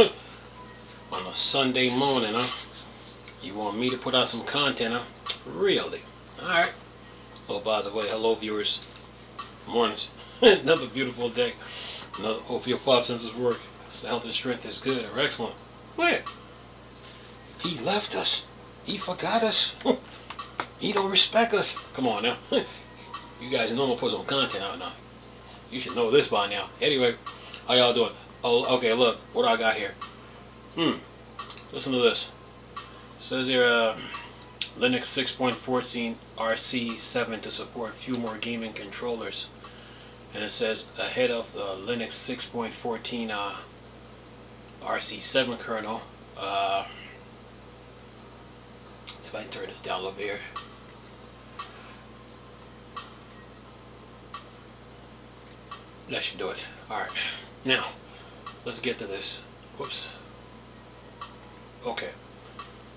On a Sunday morning, huh? You want me to put out some content, huh? Really? Alright. Oh, by the way, hello viewers. Mornings. Another beautiful day. Hope your five senses work. Health and strength is good or excellent. Where? He left us. He forgot us. He don't respect us. Come on now. You guys know I'm gonna put some content out now. You should know this by now. Anyway, how y'all doing? Oh, okay, look. What I got here. Listen to this. It says here, Linux 6.14 RC7 to support few more gaming controllers. And it says ahead of the Linux 6.14 RC7 kernel. If I can turn this down a little bit here. That should do it. Alright. Now, let's get to this. Whoops. Okay.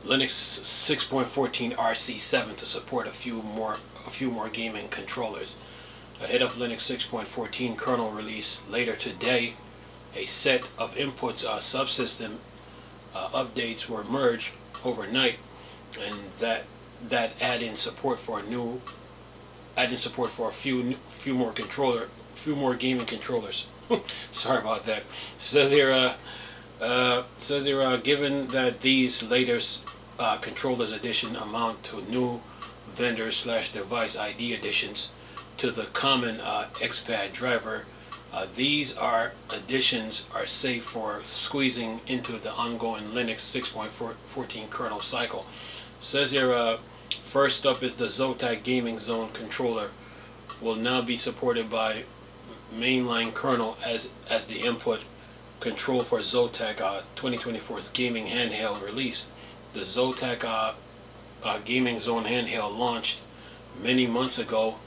Linux 6.14 RC7 to support a few more gaming controllers. Ahead of Linux 6.14 kernel release later today, a set of inputs subsystem updates were merged overnight, and that add in support for a few more gaming controllers. Sorry about that. Says here, given that these latest controllers addition amount to new vendor/device ID additions to the common XPad driver, these additions are safe for squeezing into the ongoing Linux 6.14 kernel cycle. Says here, first up is the Zotac Gaming Zone controller will now be supported by mainline kernel as the input control for Zotac 2024's gaming handheld release. The Zotac Gaming Zone handheld launched many months ago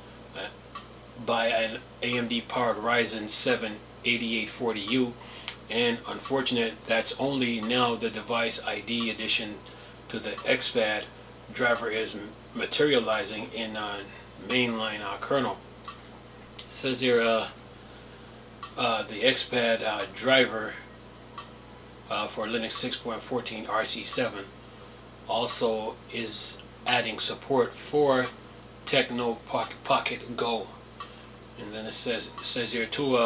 by an AMD-powered Ryzen 7 8840U, and unfortunate that's only now the device ID addition to the XPad driver is materializing in mainline kernel. It says here the XPad driver for Linux 6.14 RC7 also is adding support for Techno Pocket Go. And then it says here too,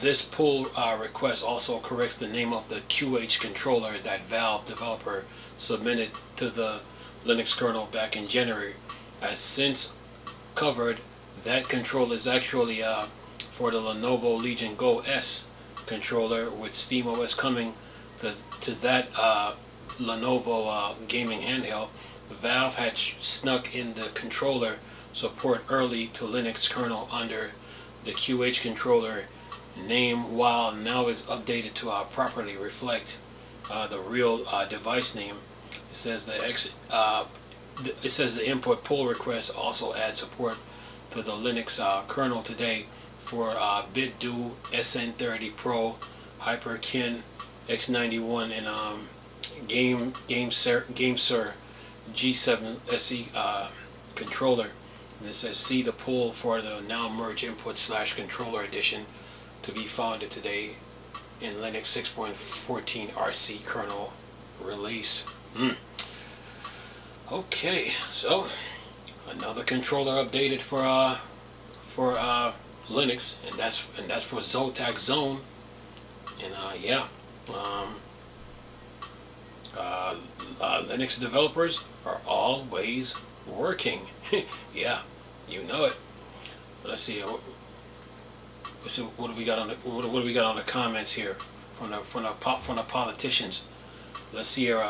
this pull request also corrects the name of the QH controller that Valve developer submitted to the Linux kernel back in January. As since covered, that controller is actually for the Lenovo Legion Go S controller, with SteamOS coming to that Lenovo gaming handheld. Valve had snuck in the controller support early to Linux kernel under the QH controller name, while now is updated to properly reflect the real device name. It says the input pull request also adds support to the Linux kernel today for BitDo SN30 Pro, HyperKin X91, and GameSir G7 SE controller. And it says see the pull for the now merged input/controller edition to be found today in Linux 6.14 RC kernel release. Okay, so another controller updated for Linux, and that's for Zotac Zone. And Linux developers are always working. Yeah, you know it. Let's see. What do we got on the what do we got on the comments here from the politicians? Let's see here.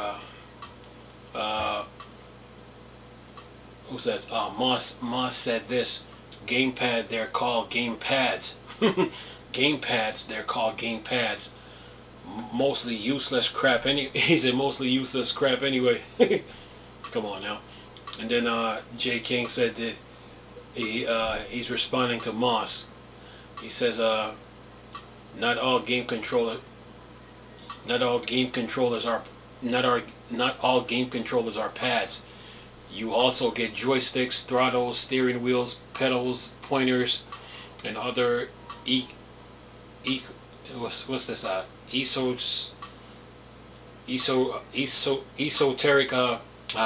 Who's that? Moss said this. Gamepad, they're called gamepads. Gamepads, they're called gamepads. Mostly useless crap. He said mostly useless crap anyway. Come on now. And then Jay King said that he's responding to Moss. He says not all game controllers are pads. You also get joysticks, throttles, steering wheels, pedals, pointers, and other what's this? Esoteric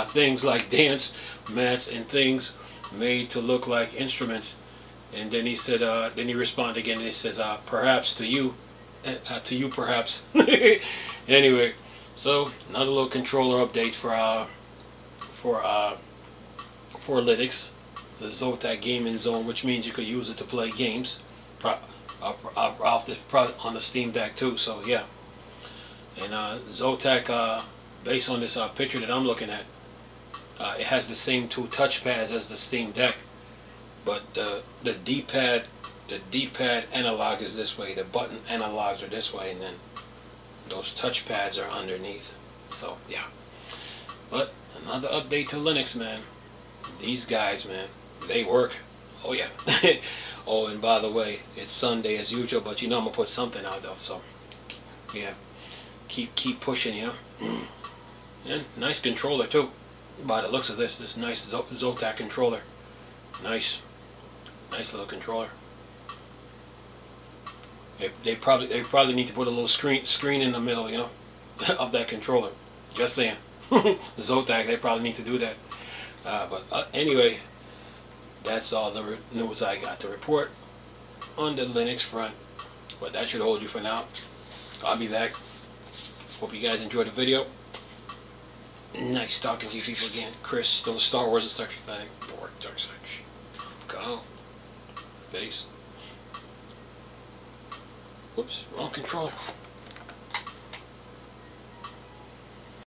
things like dance mats and things made to look like instruments. And then he said, then he responded again, and he says, perhaps to you perhaps. Anyway, so another little controller update for Linux, the Zotac Gaming Zone, which means you could use it to play games on the Steam Deck too. So yeah, and Zotac, based on this picture that I'm looking at, it has the same two touchpads as the Steam Deck, but the D-pad analog is this way, the button analogs are this way, and then those touchpads are underneath. So yeah, but another update to Linux, man. These guys, man, they work. Oh yeah. Oh, and by the way, it's Sunday as usual, but you know I'm gonna put something out though. So yeah, keep pushing, you know. And nice controller too. By the looks of this nice Zotac controller. Nice little controller. They probably need to put a little screen in the middle, you know, of that controller. Just saying. Zotac, they probably need to do that. But anyway, that's all the news I got to report on the Linux front. But that should hold you for now. I'll be back. Hope you guys enjoyed the video. Nice talking to you people again. Chris, still the Star Wars and Star Trek thing. Dark side. Go. Peace. Whoops, wrong controller.